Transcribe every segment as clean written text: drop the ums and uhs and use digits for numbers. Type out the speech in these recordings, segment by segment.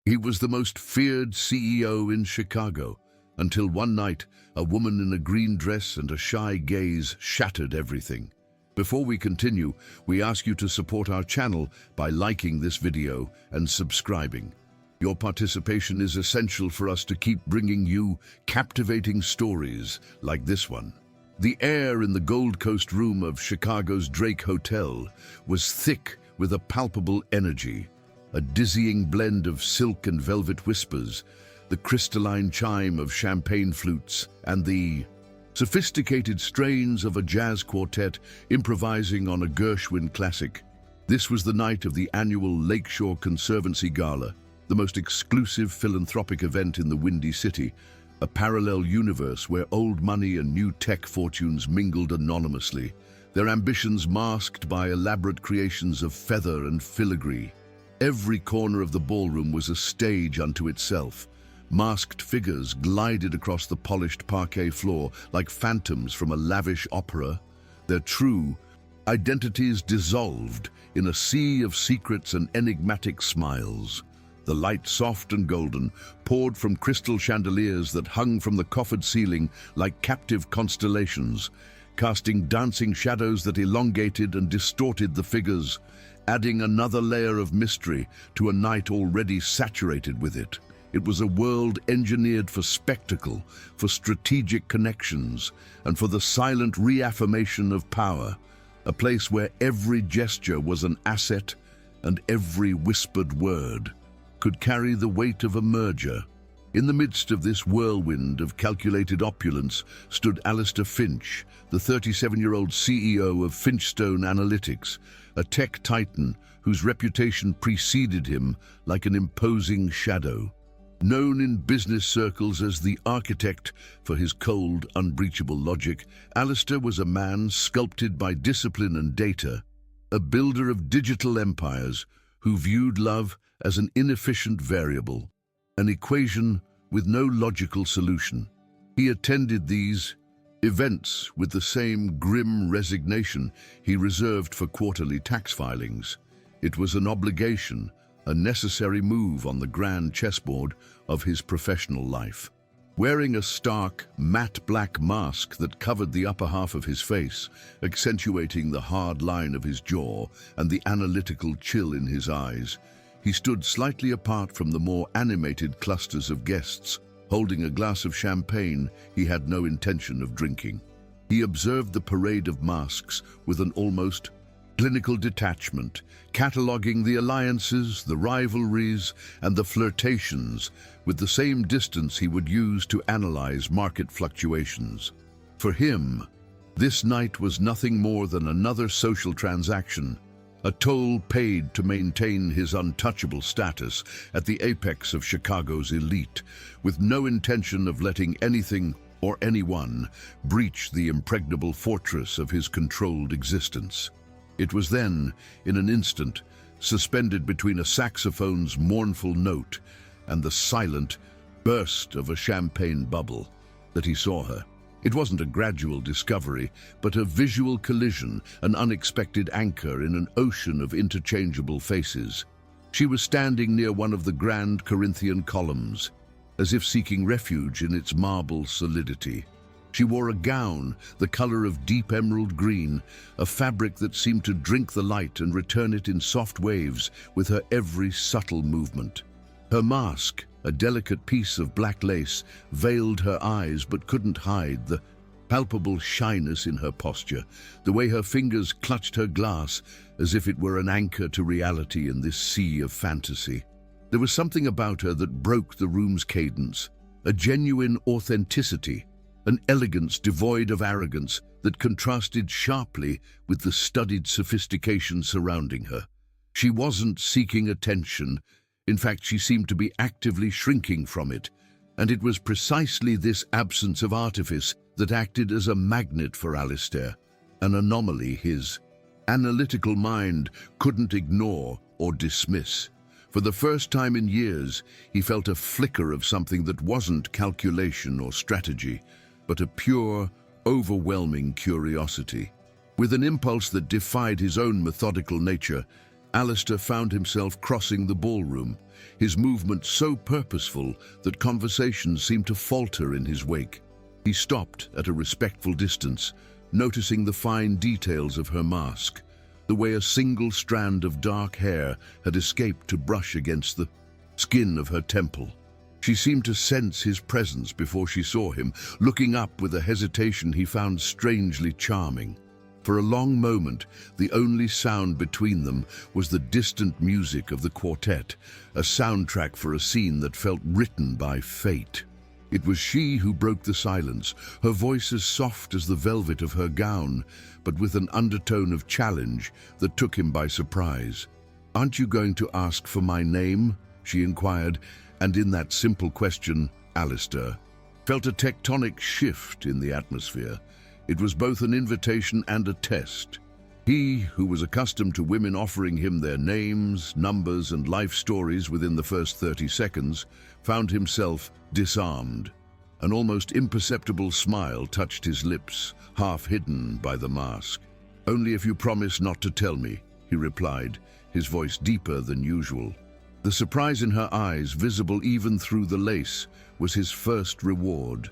He was the most feared CEO in Chicago, until one night, a woman in a green dress and a shy gaze shattered everything. Before we continue, we ask you to support our channel by liking this video and subscribing. Your participation is essential for us to keep bringing you captivating stories like this one. The air in the Gold Coast room of Chicago's Drake Hotel was thick with a palpable energy, a dizzying blend of silk and velvet whispers, the crystalline chime of champagne flutes, and the sophisticated strains of a jazz quartet improvising on a Gershwin classic. This was the night of the annual Lakeshore Conservancy Gala, the most exclusive philanthropic event in the Windy City, a parallel universe where old money and new tech fortunes mingled anonymously, their ambitions masked by elaborate creations of feather and filigree. Every corner of the ballroom was a stage unto itself. Masked figures glided across the polished parquet floor like phantoms from a lavish opera, their true identities dissolved in a sea of secrets and enigmatic smiles. The light, soft and golden, poured from crystal chandeliers that hung from the coffered ceiling like captive constellations, casting dancing shadows that elongated and distorted the figures, adding another layer of mystery to a night already saturated with it. It was a world engineered for spectacle, for strategic connections, and for the silent reaffirmation of power, a place where every gesture was an asset and every whispered word could carry the weight of a merger. In the midst of this whirlwind of calculated opulence stood Alistair Finch, the 37-year-old CEO of Finchstone Analytics, a tech titan whose reputation preceded him like an imposing shadow. Known in business circles as the architect for his cold, unbreachable logic, Alistair was a man sculpted by discipline and data, a builder of digital empires who viewed love as an inefficient variable, an equation with no logical solution. He attended these events with the same grim resignation he reserved for quarterly tax filings. It was an obligation, a necessary move on the grand chessboard of his professional life. Wearing a stark, matte black mask that covered the upper half of his face, accentuating the hard line of his jaw and the analytical chill in his eyes, he stood slightly apart from the more animated clusters of guests, holding a glass of champagne he had no intention of drinking. He observed the parade of masks with an almost clinical detachment, cataloging the alliances, the rivalries, and the flirtations with the same distance he would use to analyze market fluctuations. For him, this night was nothing more than another social transaction, a toll paid to maintain his untouchable status at the apex of Chicago's elite, with no intention of letting anything or anyone breach the impregnable fortress of his controlled existence. It was then, in an instant, suspended between a saxophone's mournful note and the silent burst of a champagne bubble, that he saw her. It wasn't a gradual discovery, but a visual collision, an unexpected anchor in an ocean of interchangeable faces. She was standing near one of the grand Corinthian columns, as if seeking refuge in its marble solidity. She wore a gown, the color of deep emerald green, a fabric that seemed to drink the light and return it in soft waves with her every subtle movement. Her mask, a delicate piece of black lace, veiled her eyes but couldn't hide the palpable shyness in her posture, the way her fingers clutched her glass as if it were an anchor to reality in this sea of fantasy. There was something about her that broke the room's cadence, a genuine authenticity, an elegance devoid of arrogance that contrasted sharply with the studied sophistication surrounding her. She wasn't seeking attention. In fact, she seemed to be actively shrinking from it, and it was precisely this absence of artifice that acted as a magnet for Alistair, an anomaly his analytical mind couldn't ignore or dismiss. For the first time in years, he felt a flicker of something that wasn't calculation or strategy, but a pure, overwhelming curiosity. With an impulse that defied his own methodical nature, Alistair found himself crossing the ballroom, his movement so purposeful that conversation seemed to falter in his wake. He stopped at a respectful distance, noticing the fine details of her mask, the way a single strand of dark hair had escaped to brush against the skin of her temple. She seemed to sense his presence before she saw him, looking up with a hesitation he found strangely charming. For a long moment, the only sound between them was the distant music of the quartet, a soundtrack for a scene that felt written by fate. It was she who broke the silence, her voice as soft as the velvet of her gown, but with an undertone of challenge that took him by surprise. "Aren't you going to ask for my name?" she inquired, and in that simple question, Alistair felt a tectonic shift in the atmosphere. It was both an invitation and a test. He, who was accustomed to women offering him their names, numbers, and life stories within the first 30 seconds, found himself disarmed. An almost imperceptible smile touched his lips, half hidden by the mask. "Only if you promise not to tell me," he replied, his voice deeper than usual. The surprise in her eyes, visible even through the lace, was his first reward.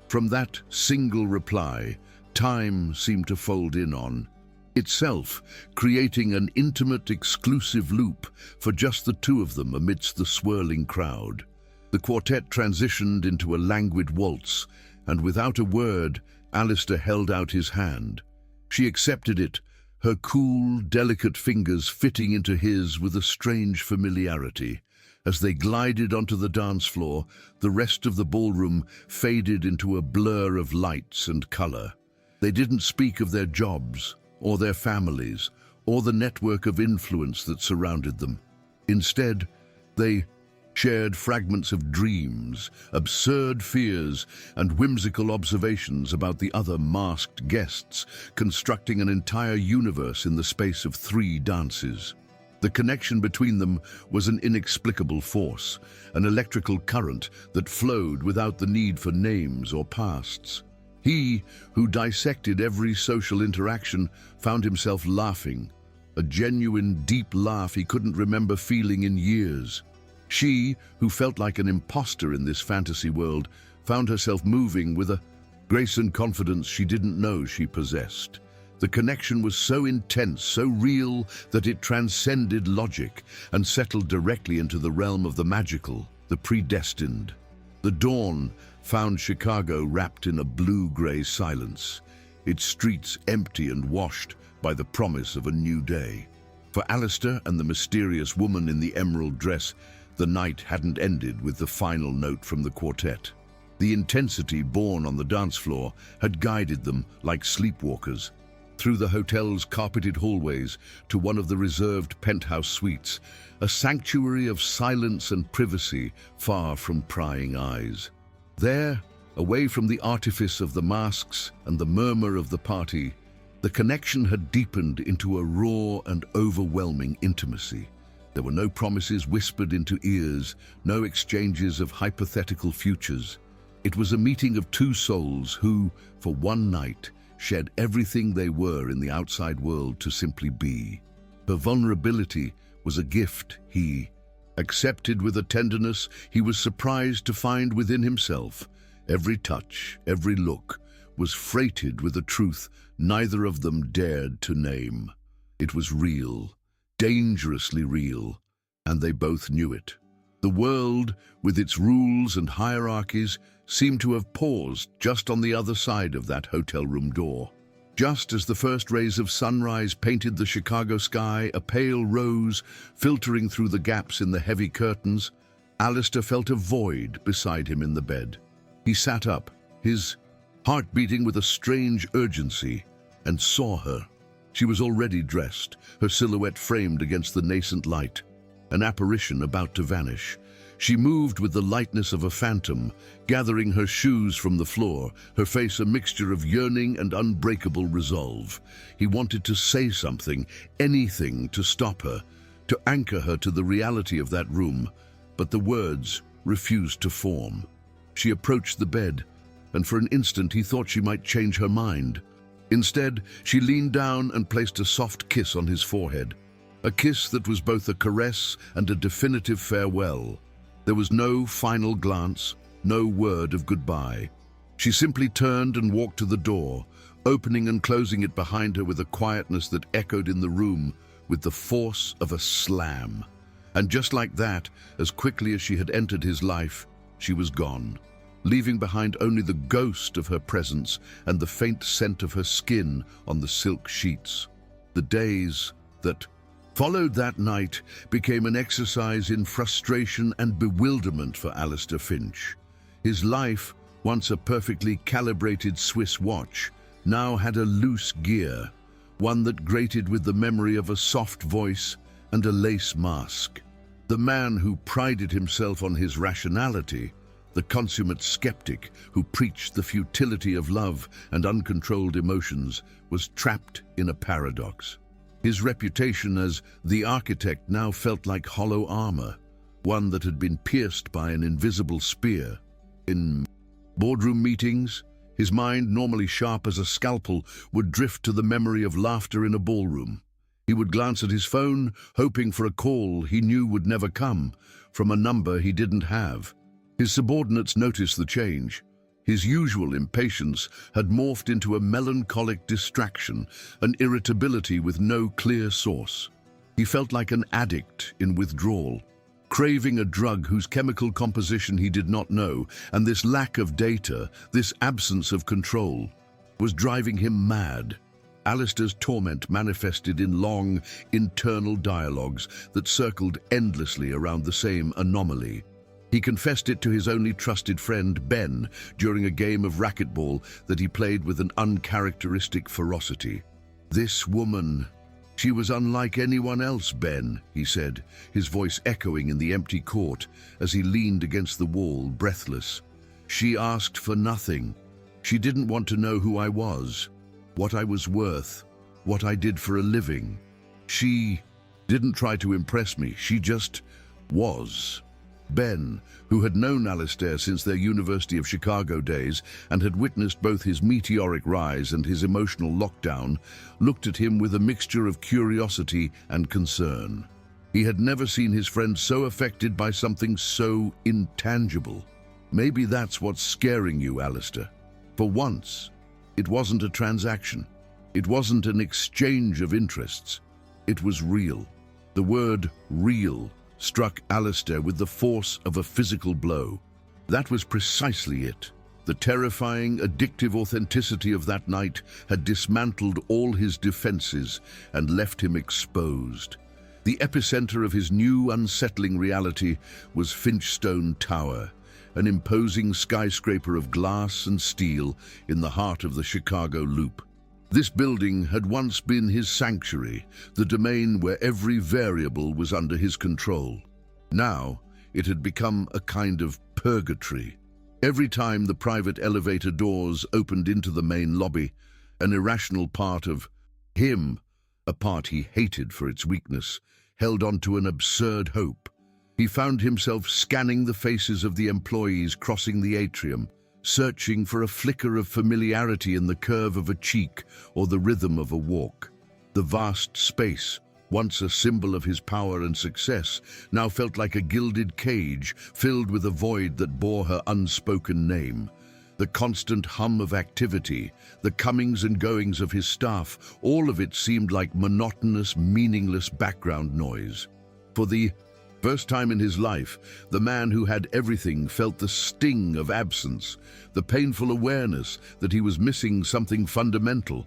From that single reply, time seemed to fold in on itself, creating an intimate, exclusive loop for just the two of them amidst the swirling crowd. The quartet transitioned into a languid waltz, and without a word, Alistair held out his hand. She accepted it, her cool, delicate fingers fitting into his with a strange familiarity. As they glided onto the dance floor, the rest of the ballroom faded into a blur of lights and color. They didn't speak of their jobs, or their families, or the network of influence that surrounded them. Instead, they shared fragments of dreams, absurd fears, and whimsical observations about the other masked guests, constructing an entire universe in the space of 3 dances. The connection between them was an inexplicable force, an electrical current that flowed without the need for names or pasts. He, who dissected every social interaction, found himself laughing, a genuine, deep laugh he couldn't remember feeling in years. She, who felt like an imposter in this fantasy world, found herself moving with a grace and confidence she didn't know she possessed. The connection was so intense, so real, that it transcended logic and settled directly into the realm of the magical, the predestined. The dawn found Chicago wrapped in a blue-gray silence, its streets empty and washed by the promise of a new day. For Alistair and the mysterious woman in the emerald dress, the night hadn't ended with the final note from the quartet. The intensity born on the dance floor had guided them like sleepwalkers, through the hotel's carpeted hallways to one of the reserved penthouse suites, a sanctuary of silence and privacy far from prying eyes. There, away from the artifice of the masks and the murmur of the party, the connection had deepened into a raw and overwhelming intimacy. There were no promises whispered into ears, no exchanges of hypothetical futures. It was a meeting of 2 souls who, for one night, shed everything they were in the outside world to simply be. Her vulnerability was a gift he accepted with a tenderness he was surprised to find within himself. Every touch, every look, was freighted with a truth neither of them dared to name. It was real, dangerously real, and they both knew it. The world, with its rules and hierarchies, seemed to have paused just on the other side of that hotel room door. Just as the first rays of sunrise painted the Chicago sky a pale rose filtering through the gaps in the heavy curtains, Alistair felt a void beside him in the bed. He sat up, his heart beating with a strange urgency, and saw her. She was already dressed, her silhouette framed against the nascent light, an apparition about to vanish. She moved with the lightness of a phantom, gathering her shoes from the floor, her face a mixture of yearning and unbreakable resolve. He wanted to say something, anything to stop her, to anchor her to the reality of that room, but the words refused to form. She approached the bed, and for an instant he thought she might change her mind. Instead, she leaned down and placed a soft kiss on his forehead, A kiss that was both a caress and a definitive farewell. There was no final glance, no word of goodbye. She simply turned and walked to the door, opening and closing it behind her with a quietness that echoed in the room with the force of a slam. And just like that, as quickly as she had entered his life, she was gone, leaving behind only the ghost of her presence and the faint scent of her skin on the silk sheets. The days that followed that night became an exercise in frustration and bewilderment for Alistair Finch. His life, once a perfectly calibrated Swiss watch, now had a loose gear, one that grated with the memory of a soft voice and a lace mask. The man who prided himself on his rationality, the consummate skeptic who preached the futility of love and uncontrolled emotions, was trapped in a paradox. His reputation as the architect now felt like hollow armor, one that had been pierced by an invisible spear. In boardroom meetings, his mind, normally sharp as a scalpel, would drift to the memory of laughter in a ballroom. He would glance at his phone, hoping for a call he knew would never come, from a number he didn't have. His subordinates noticed the change. His usual impatience had morphed into a melancholic distraction, an irritability with no clear source. He felt like an addict in withdrawal, craving a drug whose chemical composition he did not know, and this lack of data, this absence of control, was driving him mad. Alistair's torment manifested in long, internal dialogues that circled endlessly around the same anomaly. He confessed it to his only trusted friend, Ben, during a game of racquetball that he played with an uncharacteristic ferocity. "This woman, she was unlike anyone else, Ben," he said, his voice echoing in the empty court as he leaned against the wall, breathless. "She asked for nothing. She didn't want to know who I was, what I was worth, what I did for a living. She didn't try to impress me, she just was." Ben, who had known Alistair since their University of Chicago days and had witnessed both his meteoric rise and his emotional lockdown, looked at him with a mixture of curiosity and concern. He had never seen his friend so affected by something so intangible. "Maybe that's what's scaring you, Alistair. For once, it wasn't a transaction. It wasn't an exchange of interests. It was real." The word real struck Alistair with the force of a physical blow. That was precisely it. The terrifying, addictive authenticity of that night had dismantled all his defenses and left him exposed. The epicenter of his new, unsettling reality was Finchstone Tower, an imposing skyscraper of glass and steel in the heart of the Chicago Loop. This building had once been his sanctuary, the domain where every variable was under his control. Now, it had become a kind of purgatory. Every time the private elevator doors opened into the main lobby, an irrational part of him, a part he hated for its weakness, held on to an absurd hope. He found himself scanning the faces of the employees crossing the atrium, searching for a flicker of familiarity in the curve of a cheek or the rhythm of a walk. The vast space, once a symbol of his power and success, now felt like a gilded cage filled with a void that bore her unspoken name. The constant hum of activity, the comings and goings of his staff, all of it seemed like monotonous, meaningless background noise. For the first time in his life, the man who had everything felt the sting of absence, the painful awareness that he was missing something fundamental,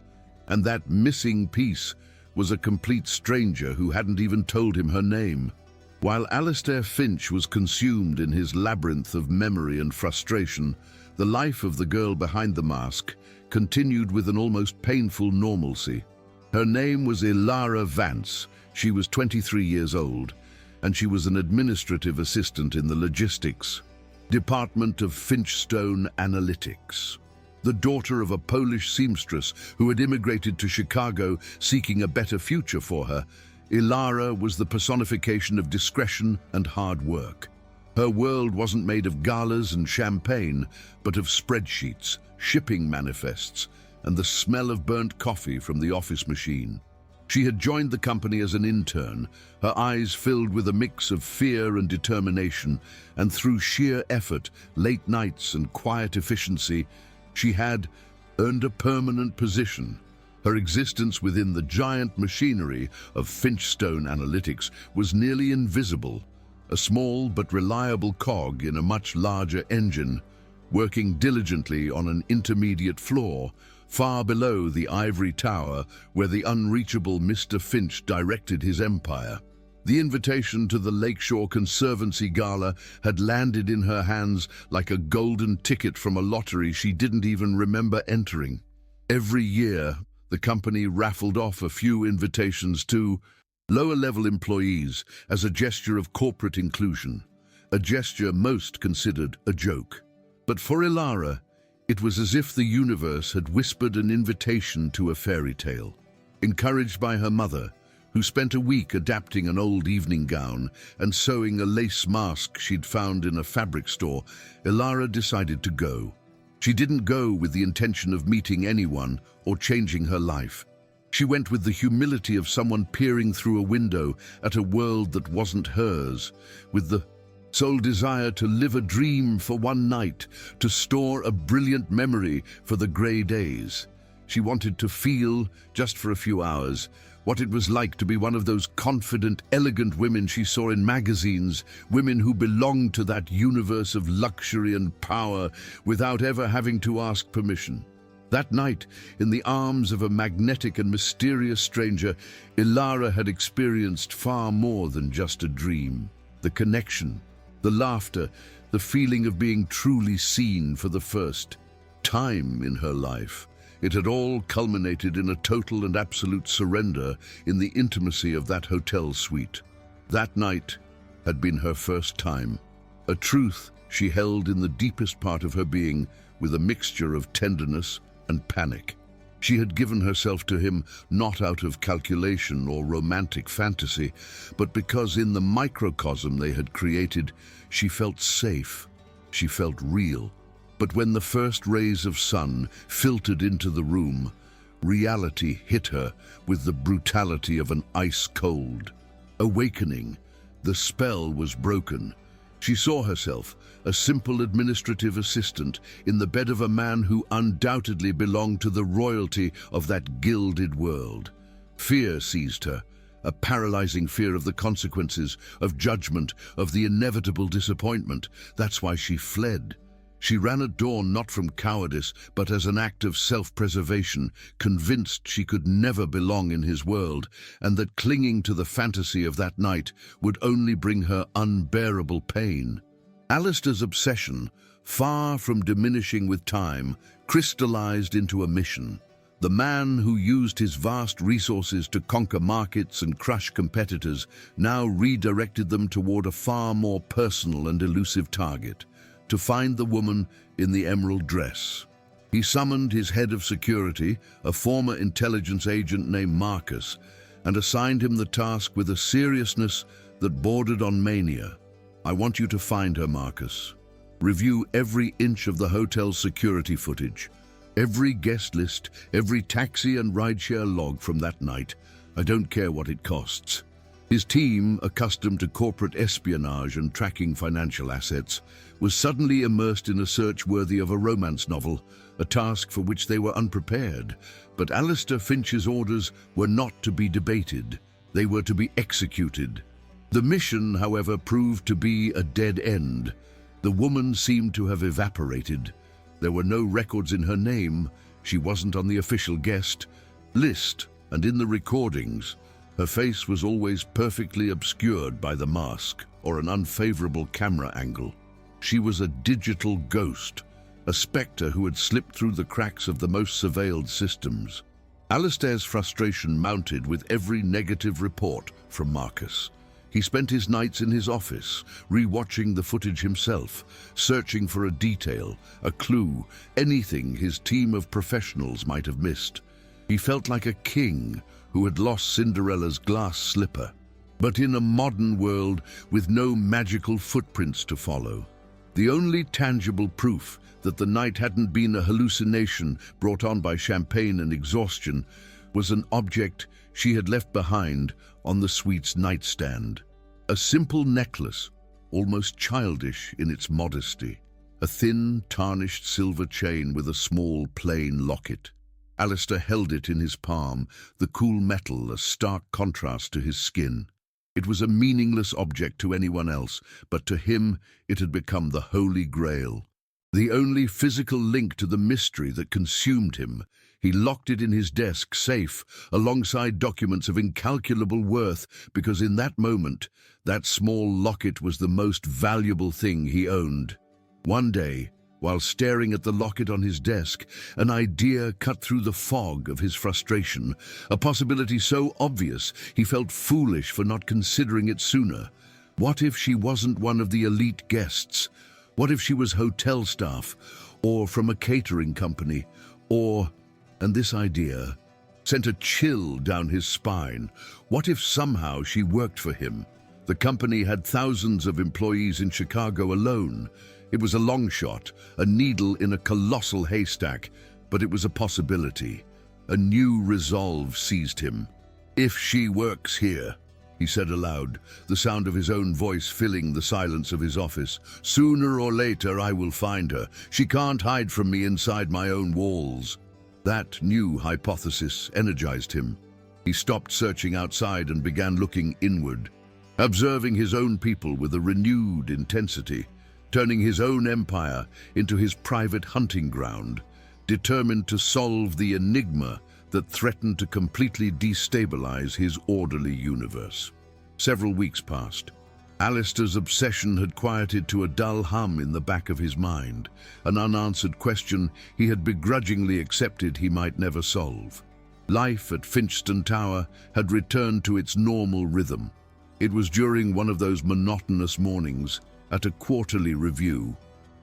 and that missing piece was a complete stranger who hadn't even told him her name. While Alistair Finch was consumed in his labyrinth of memory and frustration, the life of the girl behind the mask continued with an almost painful normalcy. Her name was Ilara Vance. She was 23 years old, and she was an administrative assistant in the logistics department of Finchstone Analytics. The daughter of a Polish seamstress who had immigrated to Chicago seeking a better future for her, Ilara was the personification of discretion and hard work. Her world wasn't made of galas and champagne, but of spreadsheets, shipping manifests, and the smell of burnt coffee from the office machine. She had joined the company as an intern, her eyes filled with a mix of fear and determination, and through sheer effort, late nights and quiet efficiency, she had earned a permanent position. Her existence within the giant machinery of Finchstone Analytics was nearly invisible, a small but reliable cog in a much larger engine, working diligently on an intermediate floor, far below the ivory tower where the unreachable Mr. Finch directed his empire. The invitation to the Lakeshore Conservancy Gala had landed in her hands like a golden ticket from a lottery she didn't even remember entering. Every year, the company raffled off a few invitations to lower-level employees as a gesture of corporate inclusion, a gesture most considered a joke. But for Ilara, it was as if the universe had whispered an invitation to a fairy tale. Encouraged by her mother, who spent a week adapting an old evening gown and sewing a lace mask she'd found in a fabric store, Ilara decided to go. She didn't go with the intention of meeting anyone or changing her life. She went with the humility of someone peering through a window at a world that wasn't hers, with the sole desire to live a dream for one night, to store a brilliant memory for the grey days. She wanted to feel, just for a few hours, what it was like to be one of those confident, elegant women she saw in magazines, women who belonged to that universe of luxury and power without ever having to ask permission. That night, in the arms of a magnetic and mysterious stranger, Ilara had experienced far more than just a dream. The connection, the laughter, the feeling of being truly seen for the first time in her life. It had all culminated in a total and absolute surrender in the intimacy of that hotel suite. That night had been her first time, a truth she held in the deepest part of her being with a mixture of tenderness and panic. She had given herself to him not out of calculation or romantic fantasy, but because in the microcosm they had created, she felt safe, she felt real. But when the first rays of sun filtered into the room, reality hit her with the brutality of an ice cold. Awakening, the spell was broken. She saw herself, a simple administrative assistant, in the bed of a man who undoubtedly belonged to the royalty of that gilded world. Fear seized her, a paralyzing fear of the consequences, of judgment, of the inevitable disappointment. That's why she fled. She ran at dawn not from cowardice, but as an act of self-preservation, convinced she could never belong in his world, and that clinging to the fantasy of that night would only bring her unbearable pain. Alistair's obsession, far from diminishing with time, crystallized into a mission. The man who used his vast resources to conquer markets and crush competitors now redirected them toward a far more personal and elusive target: to find the woman in the emerald dress. He summoned his head of security, a former intelligence agent named Marcus, and assigned him the task with a seriousness that bordered on mania. "I want you to find her, Marcus. Review every inch of the hotel's security footage, every guest list, every taxi and rideshare log from that night. I don't care what it costs." His team, accustomed to corporate espionage and tracking financial assets, was suddenly immersed in a search worthy of a romance novel, a task for which they were unprepared. But Alistair Finch's orders were not to be debated. They were to be executed. The mission, however, proved to be a dead end. The woman seemed to have evaporated. There were no records in her name. She wasn't on the official guest list, and in the recordings, her face was always perfectly obscured by the mask or an unfavorable camera angle. She was a digital ghost, a spectre who had slipped through the cracks of the most surveilled systems. Alistair's frustration mounted with every negative report from Marcus. He spent his nights in his office, re-watching the footage himself, searching for a detail, a clue, anything his team of professionals might have missed. He felt like a king who had lost Cinderella's glass slipper, but in a modern world with no magical footprints to follow. The only tangible proof that the night hadn't been a hallucination brought on by champagne and exhaustion was an object she had left behind on the suite's nightstand. A simple necklace, almost childish in its modesty. A thin, tarnished silver chain with a small, plain locket. Alistair held it in his palm, the cool metal a stark contrast to his skin. It was a meaningless object to anyone else, but to him it had become the Holy Grail. The only physical link to the mystery that consumed him. He locked it in his desk safe, alongside documents of incalculable worth, because in that moment, that small locket was the most valuable thing he owned. One day, while staring at the locket on his desk, an idea cut through the fog of his frustration, a possibility so obvious he felt foolish for not considering it sooner. What if she wasn't one of the elite guests? What if she was hotel staff, or from a catering company, and this idea sent a chill down his spine. What if somehow she worked for him? The company had thousands of employees in Chicago alone. It was a long shot, a needle in a colossal haystack, but it was a possibility. A new resolve seized him. "If she works here," he said aloud, the sound of his own voice filling the silence of his office. "Sooner or later I will find her. She can't hide from me inside my own walls." That new hypothesis energized him. He stopped searching outside and began looking inward, observing his own people with a renewed intensity, turning his own empire into his private hunting ground, determined to solve the enigma that threatened to completely destabilize his orderly universe. Several weeks passed. Alistair's obsession had quieted to a dull hum in the back of his mind, an unanswered question he had begrudgingly accepted he might never solve. Life at Finchston Tower had returned to its normal rhythm. It was during one of those monotonous mornings, at a quarterly review,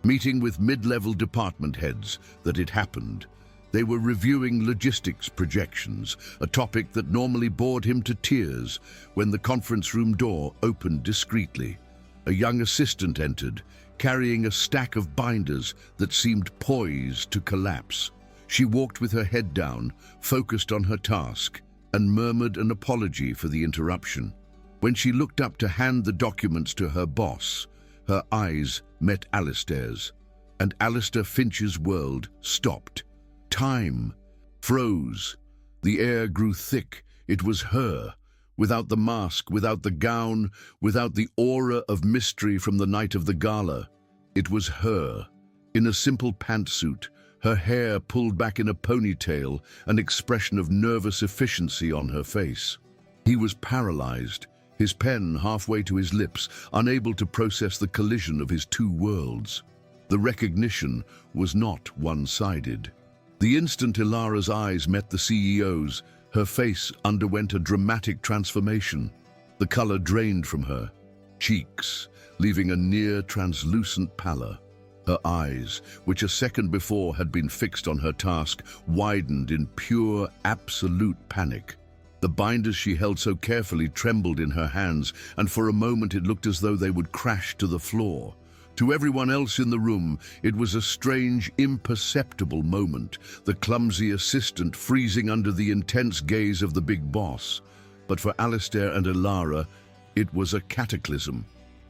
meeting with mid-level department heads, that it happened. They were reviewing logistics projections, a topic that normally bored him to tears, when the conference room door opened discreetly. A young assistant entered, carrying a stack of binders that seemed poised to collapse. She walked with her head down, focused on her task, and murmured an apology for the interruption. When she looked up to hand the documents to her boss, her eyes met Alistair's, and Alistair Finch's world stopped. Time froze. The air grew thick. It was her, without the mask, without the gown, without the aura of mystery from the night of the gala. It was her, in a simple pantsuit, her hair pulled back in a ponytail, an expression of nervous efficiency on her face. He was paralyzed, his pen halfway to his lips, unable to process the collision of his two worlds. The recognition was not one-sided. The instant Ilara's eyes met the CEO's, her face underwent a dramatic transformation. The color drained from her cheeks, leaving a near-translucent pallor. Her eyes, which a second before had been fixed on her task, widened in pure, absolute panic. The binders she held so carefully trembled in her hands, and for a moment it looked as though they would crash to the floor. To everyone else in the room, it was a strange, imperceptible moment, the clumsy assistant freezing under the intense gaze of the big boss. But for Alistair and Ilara, it was a cataclysm.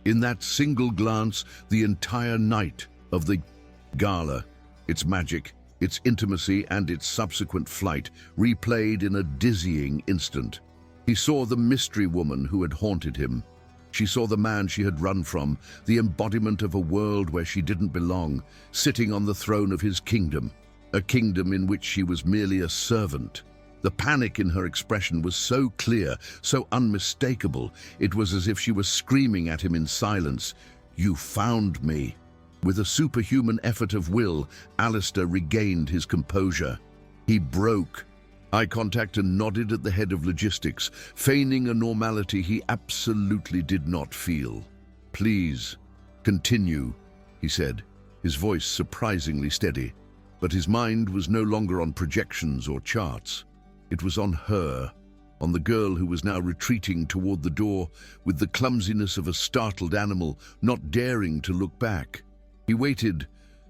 In that single glance, the entire night of the gala, its magic, its intimacy and its subsequent flight, replayed in a dizzying instant. He saw the mystery woman who had haunted him. She saw the man she had run from, the embodiment of a world where she didn't belong, sitting on the throne of his kingdom, a kingdom in which she was merely a servant. The panic in her expression was so clear, so unmistakable, it was as if she was screaming at him in silence, "You found me." With a superhuman effort of will, Alistair regained his composure. He broke eye contact and nodded at the head of logistics, feigning a normality he absolutely did not feel. "Please, continue," he said, his voice surprisingly steady. But his mind was no longer on projections or charts. It was on her, on the girl who was now retreating toward the door with the clumsiness of a startled animal, not daring to look back. He waited,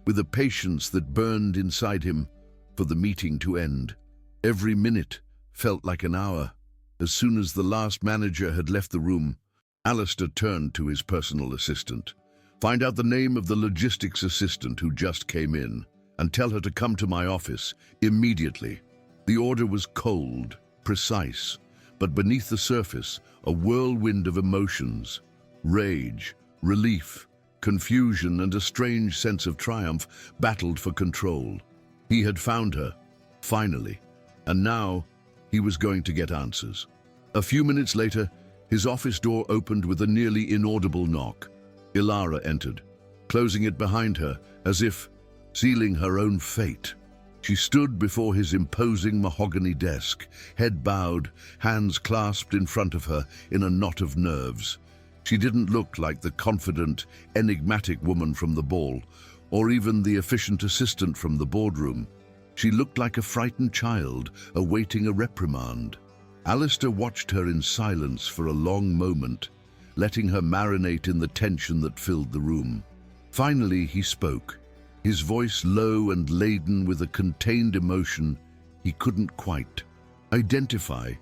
with a patience that burned inside him, for the meeting to end. Every minute felt like an hour. As soon as the last manager had left the room, Alistair turned to his personal assistant. "Find out the name of the logistics assistant who just came in, and tell her to come to my office immediately." The order was cold, precise, but beneath the surface, a whirlwind of emotions. Rage, relief, confusion, and a strange sense of triumph battled for control. He had found her, finally, and now he was going to get answers. A few minutes later, his office door opened with a nearly inaudible knock. Ilara entered, closing it behind her as if sealing her own fate. She stood before his imposing mahogany desk, head bowed, hands clasped in front of her in a knot of nerves. She didn't look like the confident, enigmatic woman from the ball, or even the efficient assistant from the boardroom. She looked like a frightened child awaiting a reprimand. Alistair watched her in silence for a long moment, letting her marinate in the tension that filled the room. Finally, he spoke, his voice low and laden with a contained emotion he couldn't quite identify.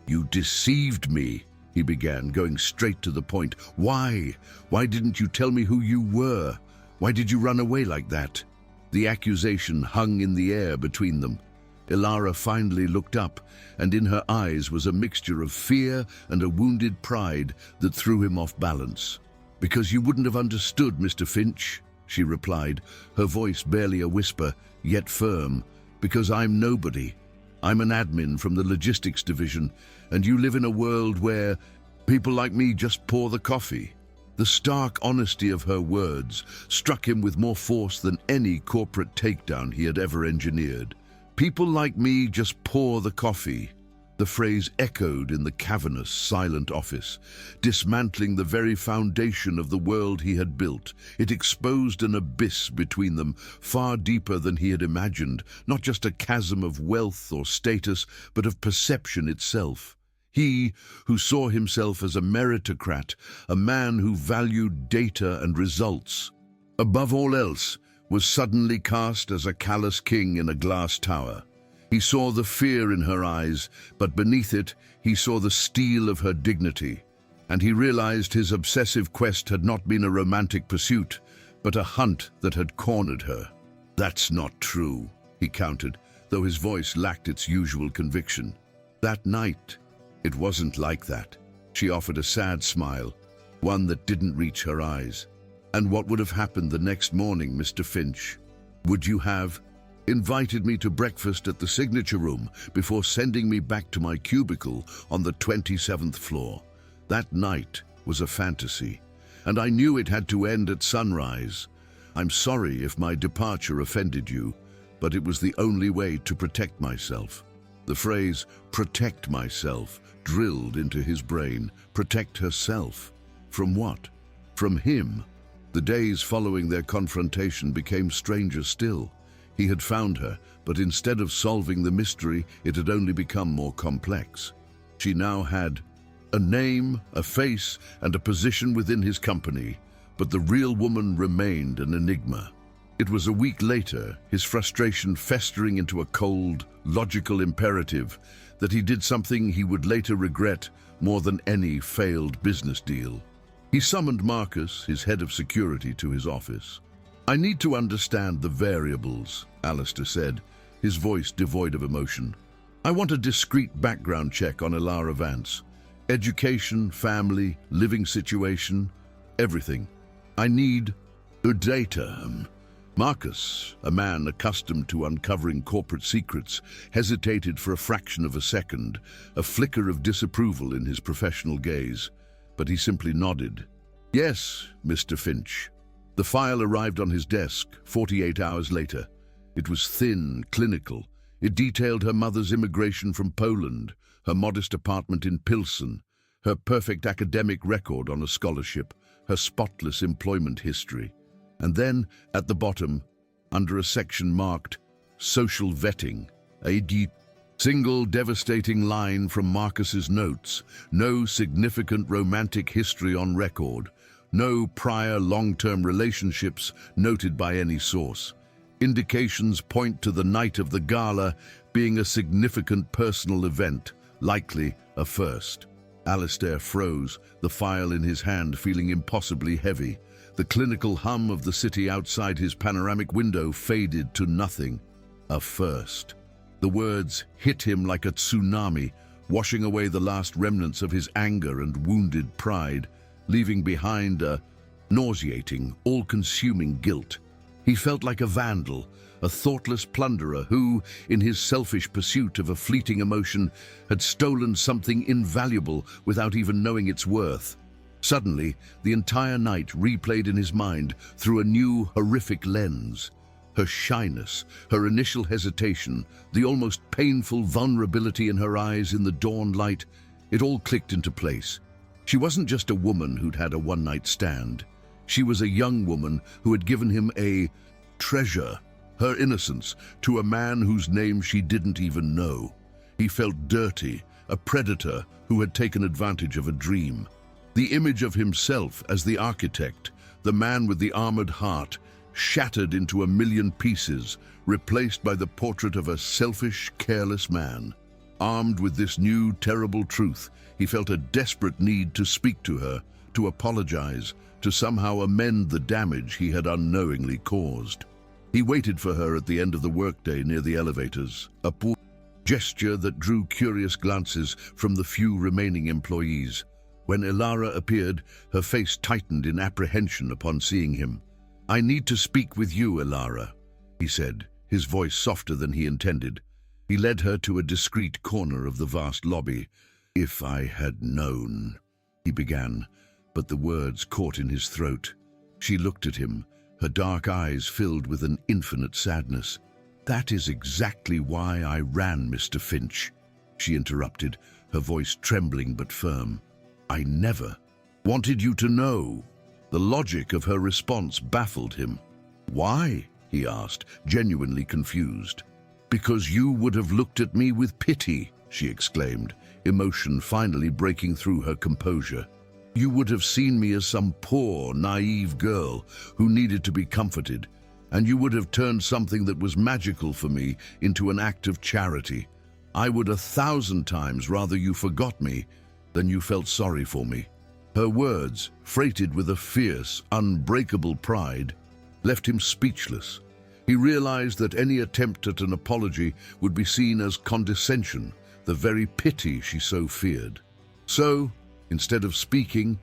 "You deceived me," he began, going straight to the point. "Why? Why didn't you tell me who you were? Why did you run away like that?" The accusation hung in the air between them. Ilara finally looked up, and in her eyes was a mixture of fear and a wounded pride that threw him off balance. "Because you wouldn't have understood, Mr. Finch," she replied, her voice barely a whisper, yet firm. "Because I'm nobody. I'm an admin from the logistics division, and you live in a world where people like me just pour the coffee." The stark honesty of her words struck him with more force than any corporate takedown he had ever engineered. "People like me just pour the coffee." The phrase echoed in the cavernous, silent office, dismantling the very foundation of the world he had built. It exposed an abyss between them, far deeper than he had imagined, not just a chasm of wealth or status, but of perception itself. He, who saw himself as a meritocrat, a man who valued data and results, above all else, was suddenly cast as a callous king in a glass tower. He saw the fear in her eyes, but beneath it, he saw the steel of her dignity. And he realized his obsessive quest had not been a romantic pursuit, but a hunt that had cornered her. "That's not true," he countered, though his voice lacked its usual conviction. "That night, it wasn't like that." She offered a sad smile, one that didn't reach her eyes. "And what would have happened the next morning, Mr. Finch? Would you have invited me to breakfast at the signature room before sending me back to my cubicle on the 27th floor? That night was a fantasy, and I knew it had to end at sunrise. I'm sorry if my departure offended you, but it was the only way to protect myself." The phrase, "protect myself," drilled into his brain. Protect herself? From what? From him? The days following their confrontation became stranger still. He had found her, but instead of solving the mystery, it had only become more complex. She now had a name, a face, and a position within his company, but the real woman remained an enigma. It was a week later, his frustration festering into a cold, logical imperative, that he did something he would later regret more than any failed business deal. He summoned Marcus, his head of security, to his office. "I need to understand the variables," Alistair said, his voice devoid of emotion. "I want a discreet background check on Ilara Vance. Education, family, living situation, everything. I need the data." Marcus, a man accustomed to uncovering corporate secrets, hesitated for a fraction of a second, a flicker of disapproval in his professional gaze, but he simply nodded. "Yes, Mr. Finch." The file arrived on his desk 48 hours later. It was thin, clinical. It detailed her mother's immigration from Poland, her modest apartment in Pilsen, her perfect academic record on a scholarship, her spotless employment history. And then, at the bottom, under a section marked Social Vetting, a deep, single devastating line from Marcus's notes: no significant romantic history on record, no prior long-term relationships noted by any source. Indications point to the night of the gala being a significant personal event, likely A first. Alistair froze, the file in his hand feeling impossibly heavy. The clinical hum of the city outside his panoramic window faded to nothing. A first. The words hit him like a tsunami, washing away the last remnants of his anger and wounded pride, leaving behind a nauseating, all-consuming guilt. He felt like a vandal, a thoughtless plunderer who, in his selfish pursuit of a fleeting emotion, had stolen something invaluable without even knowing its worth. Suddenly, the entire night replayed in his mind through a new, horrific lens. Her shyness, her initial hesitation, the almost painful vulnerability in her eyes in the dawn light, it all clicked into place. She wasn't just a woman who'd had a one-night stand. She was a young woman who had given him a treasure, her innocence, to a man whose name she didn't even know. He felt dirty, a predator who had taken advantage of a dream. The image of himself as the architect, the man with the armored heart, shattered into a million pieces, replaced by the portrait of a selfish, careless man. Armed with this new, terrible truth, he felt a desperate need to speak to her, to apologize, to somehow amend the damage he had unknowingly caused. He waited for her at the end of the workday near the elevators, a poor gesture that drew curious glances from the few remaining employees. When Ilara appeared, her face tightened in apprehension upon seeing him. "I need to speak with you, Ilara," he said, his voice softer than he intended. He led her to a discreet corner of the vast lobby. "If I had known," he began, but the words caught in his throat. She looked at him, her dark eyes filled with an infinite sadness. "That is exactly why I ran, Mr. Finch," she interrupted, her voice trembling but firm. "I never wanted you to know." The logic of her response baffled him. "Why?" he asked, genuinely confused. "Because you would have looked at me with pity," she exclaimed, emotion finally breaking through her composure. "You would have seen me as some poor, naive girl who needed to be comforted, and you would have turned something that was magical for me into an act of charity. I would 1,000 times rather you forgot me than you felt sorry for me." Her words, freighted with a fierce, unbreakable pride, left him speechless. He realized that any attempt at an apology would be seen as condescension, the very pity she so feared. So, instead of speaking,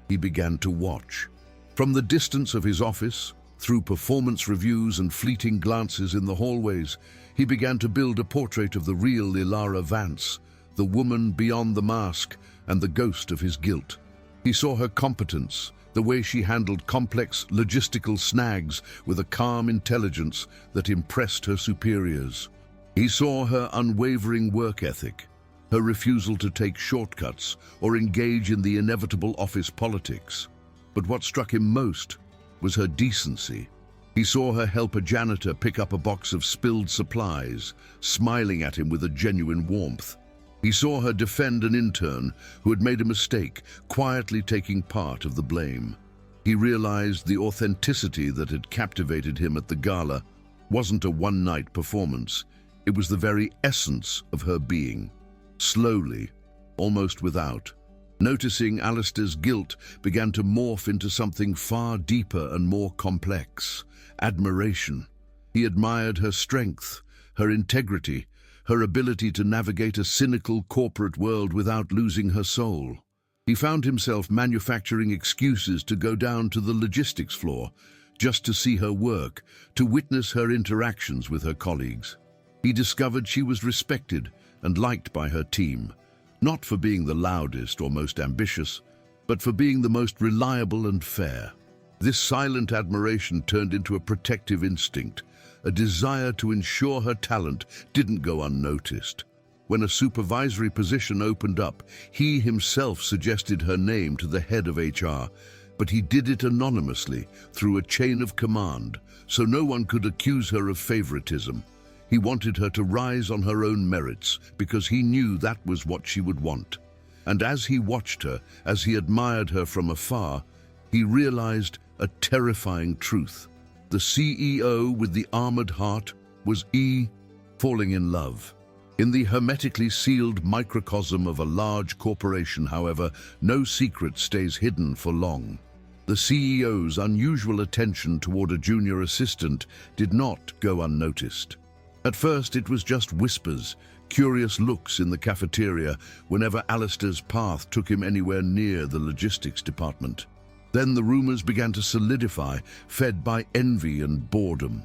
he began to watch. From the distance of his office, through performance reviews and fleeting glances in the hallways, he began to build a portrait of the real Ilara Vance, the woman beyond the mask and the ghost of his guilt. He saw her competence, the way she handled complex logistical snags with a calm intelligence that impressed her superiors. He saw her unwavering work ethic, her refusal to take shortcuts or engage in the inevitable office politics. But what struck him most was her decency. He saw her help a janitor pick up a box of spilled supplies, smiling at him with a genuine warmth. He saw her defend an intern who had made a mistake, quietly taking part of the blame. He realized the authenticity that had captivated him at the gala wasn't a one-night performance. It was the very essence of her being. Slowly, almost without, noticing Alistair's guilt began to morph into something far deeper and more complex: admiration. He admired her strength, her integrity, her ability to navigate a cynical corporate world without losing her soul. He found himself manufacturing excuses to go down to the logistics floor, just to see her work, to witness her interactions with her colleagues. He discovered she was respected and liked by her team, not for being the loudest or most ambitious, but for being the most reliable and fair. This silent admiration turned into a protective instinct, a desire to ensure her talent didn't go unnoticed. When a supervisory position opened up, he himself suggested her name to the head of HR, but he did it anonymously through a chain of command, so no one could accuse her of favoritism. He wanted her to rise on her own merits because he knew that was what she would want. And as he watched her, as he admired her from afar, he realized a terrifying truth. The CEO with the armored heart was falling in love. In the hermetically sealed microcosm of a large corporation, however, no secret stays hidden for long. The CEO's unusual attention toward a junior assistant did not go unnoticed. At first, it was just whispers, curious looks in the cafeteria whenever Alistair's path took him anywhere near the logistics department. Then the rumors began to solidify, fed by envy and boredom.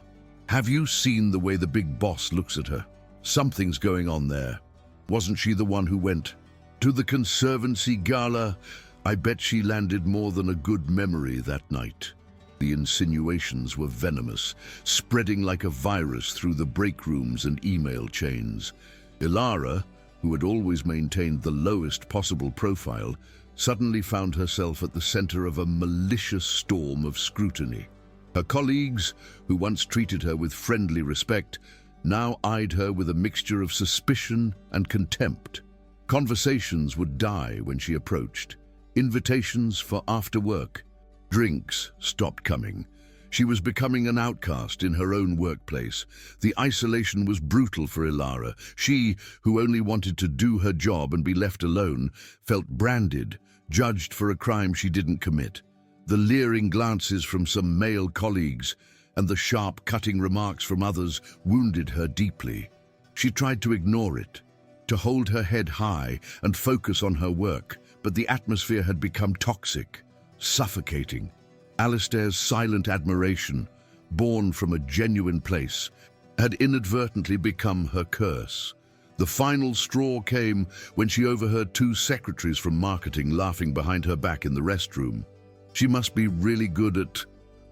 Have you seen the way the big boss looks at her? Something's going on there. Wasn't she the one who went to the Conservancy Gala? I bet she landed more than a good memory that night. The insinuations were venomous, spreading like a virus through the break rooms and email chains. Ilara, who had always maintained the lowest possible profile, suddenly found herself at the center of a malicious storm of scrutiny. Her colleagues, who once treated her with friendly respect, now eyed her with a mixture of suspicion and contempt. Conversations would die when she approached. Invitations for after work. Drinks stopped coming. She was becoming an outcast in her own workplace. The isolation was brutal for Ilara. She, who only wanted to do her job and be left alone, felt branded, judged for a crime she didn't commit. The leering glances from some male colleagues and the sharp, cutting remarks from others wounded her deeply. She tried to ignore it, to hold her head high and focus on her work, but the atmosphere had become toxic, suffocating. Alistair's silent admiration, born from a genuine place, had inadvertently become her curse. The final straw came when she overheard two secretaries from marketing laughing behind her back in the restroom. She must be really good at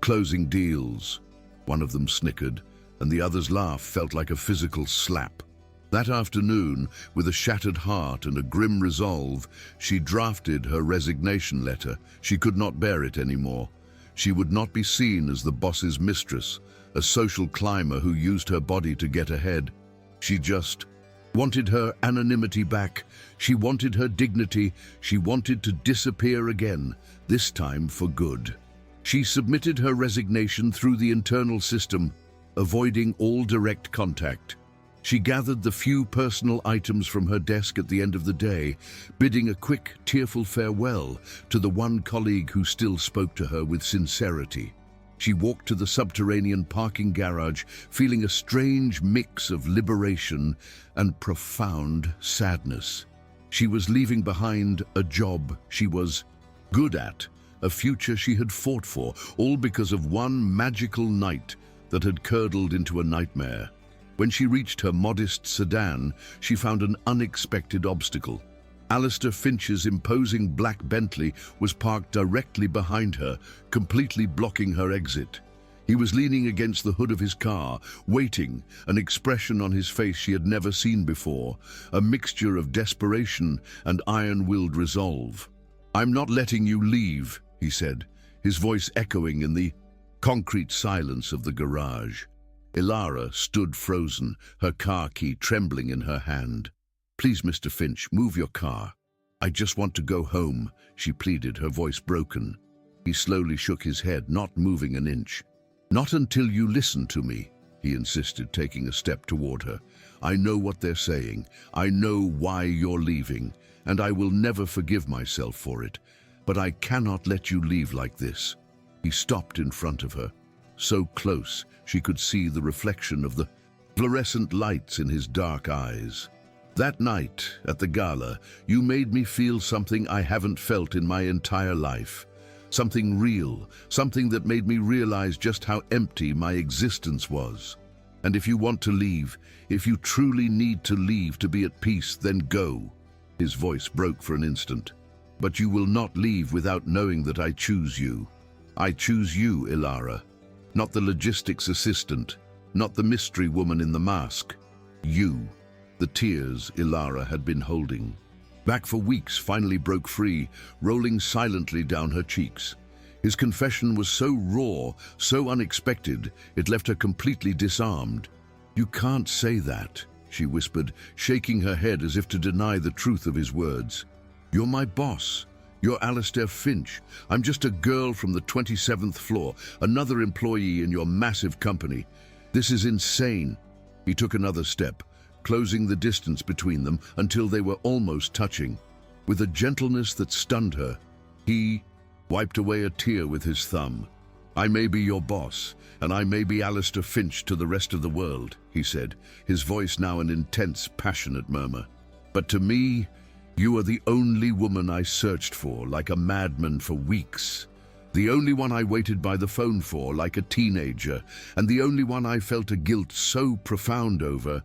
closing deals. One of them snickered, and the other's laugh felt like a physical slap. That afternoon, with a shattered heart and a grim resolve, she drafted her resignation letter. She could not bear it anymore. She would not be seen as the boss's mistress, a social climber who used her body to get ahead. She just wanted her anonymity back. She wanted her dignity. She wanted to disappear again, this time for good. She submitted her resignation through the internal system, avoiding all direct contact. She gathered the few personal items from her desk at the end of the day, bidding a quick, tearful farewell to the one colleague who still spoke to her with sincerity. She walked to the subterranean parking garage, feeling a strange mix of liberation and profound sadness. She was leaving behind a job she was good at, a future she had fought for, all because of one magical night that had curdled into a nightmare. When she reached her modest sedan, she found an unexpected obstacle. Alistair Finch's imposing black Bentley was parked directly behind her, completely blocking her exit. He was leaning against the hood of his car, waiting, an expression on his face she had never seen before, a mixture of desperation and iron-willed resolve. "I'm not letting you leave," he said, his voice echoing in the concrete silence of the garage. Ilara stood frozen, her car key trembling in her hand. "Please, Mr. Finch, move your car. I just want to go home," she pleaded, her voice broken. He slowly shook his head, not moving an inch. "Not until you listen to me," he insisted, taking a step toward her. "I know what they're saying. I know why you're leaving, and I will never forgive myself for it. But I cannot let you leave like this." He stopped in front of her, so close she could see the reflection of the fluorescent lights in his dark eyes. "That night at the gala, you made me feel something I haven't felt in my entire life. Something real, something that made me realize just how empty my existence was. And if you want to leave, if you truly need to leave to be at peace, then go." His voice broke for an instant. "But you will not leave without knowing that I choose you. I choose you, Ilara. Not the logistics assistant, not the mystery woman in the mask. You." The tears Ilara had been holding back for weeks finally broke free, rolling silently down her cheeks. His confession was so raw, so unexpected, it left her completely disarmed. "You can't say that," she whispered, shaking her head as if to deny the truth of his words. "You're my boss. You're Alistair Finch. I'm just a girl from the 27th floor, another employee in your massive company. This is insane." He took another step, closing the distance between them until they were almost touching. With a gentleness that stunned her, he wiped away a tear with his thumb. "I may be your boss, and I may be Alistair Finch to the rest of the world," he said, his voice now an intense, passionate murmur. "But to me, you are the only woman I searched for like a madman for weeks. The only one I waited by the phone for like a teenager, and the only one I felt a guilt so profound over,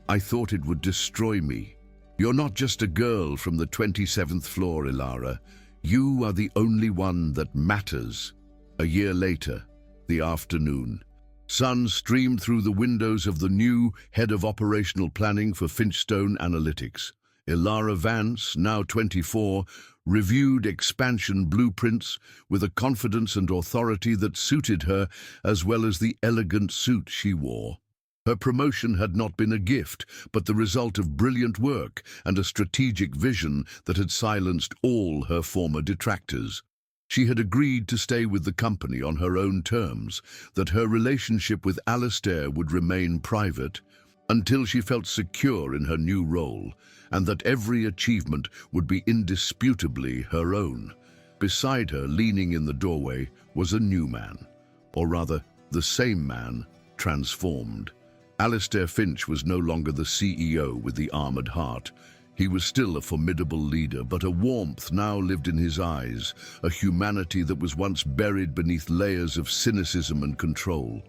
I thought it would destroy me. You're not just a girl from the 27th floor, Ilara. You are the only one that matters." A year later, the afternoon. Sun streamed through the windows of the new head of operational planning for Finchstone Analytics. Ilara Vance, now 24, reviewed expansion blueprints with a confidence and authority that suited her as well as the elegant suit she wore. Her promotion had not been a gift, but the result of brilliant work and a strategic vision that had silenced all her former detractors. She had agreed to stay with the company on her own terms, that her relationship with Alistair would remain private until she felt secure in her new role, and that every achievement would be indisputably her own. Beside her, leaning in the doorway, was a new man, or rather, the same man, transformed. Alistair Finch was no longer the CEO with the armored heart. He was still a formidable leader, but a warmth now lived in his eyes, a humanity that was once buried beneath layers of cynicism and control.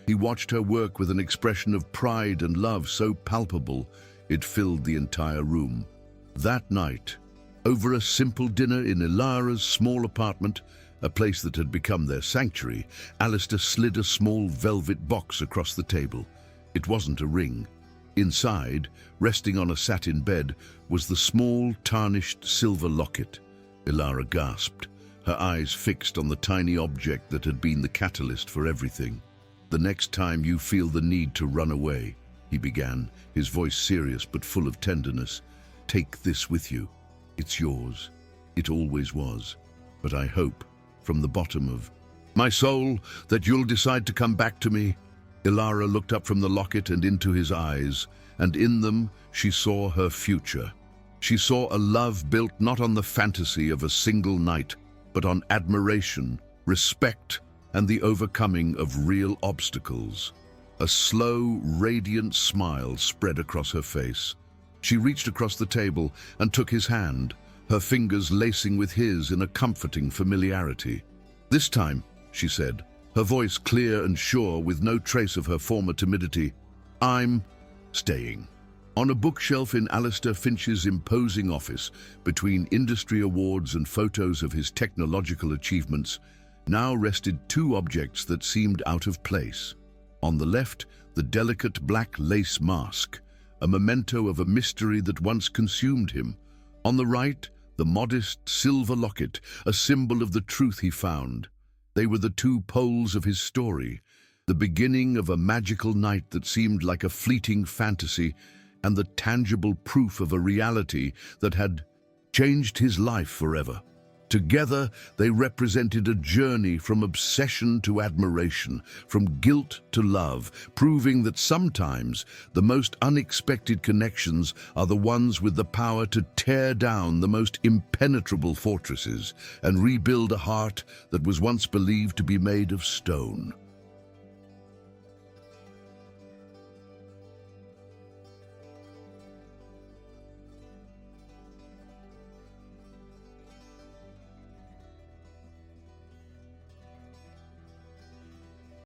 He watched her work with an expression of pride and love so palpable, it filled the entire room. That night, over a simple dinner in Ilara's small apartment, a place that had become their sanctuary, Alistair slid a small velvet box across the table. It wasn't a ring. Inside, resting on a satin bed, was the small, tarnished silver locket. Ilara gasped, her eyes fixed on the tiny object that had been the catalyst for everything. "The next time you feel the need to run away," he began, his voice serious but full of tenderness, "take this with you. It's yours. It always was. But I hope, from the bottom of my soul, that you'll decide to come back to me." Ilara looked up from the locket and into his eyes, and in them she saw her future. She saw a love built not on the fantasy of a single night, but on admiration, respect, and the overcoming of real obstacles. A slow, radiant smile spread across her face. She reached across the table and took his hand, her fingers lacing with his in a comforting familiarity. "This time," she said, her voice clear and sure with no trace of her former timidity, "I'm staying." On a bookshelf in Alistair Finch's imposing office, between industry awards and photos of his technological achievements, now rested two objects that seemed out of place. On the left, the delicate black lace mask, a memento of a mystery that once consumed him. On the right, the modest silver locket, a symbol of the truth he found. They were the two poles of his story, the beginning of a magical night that seemed like a fleeting fantasy, and the tangible proof of a reality that had changed his life forever. Together, they represented a journey from obsession to admiration, from guilt to love, proving that sometimes the most unexpected connections are the ones with the power to tear down the most impenetrable fortresses and rebuild a heart that was once believed to be made of stone.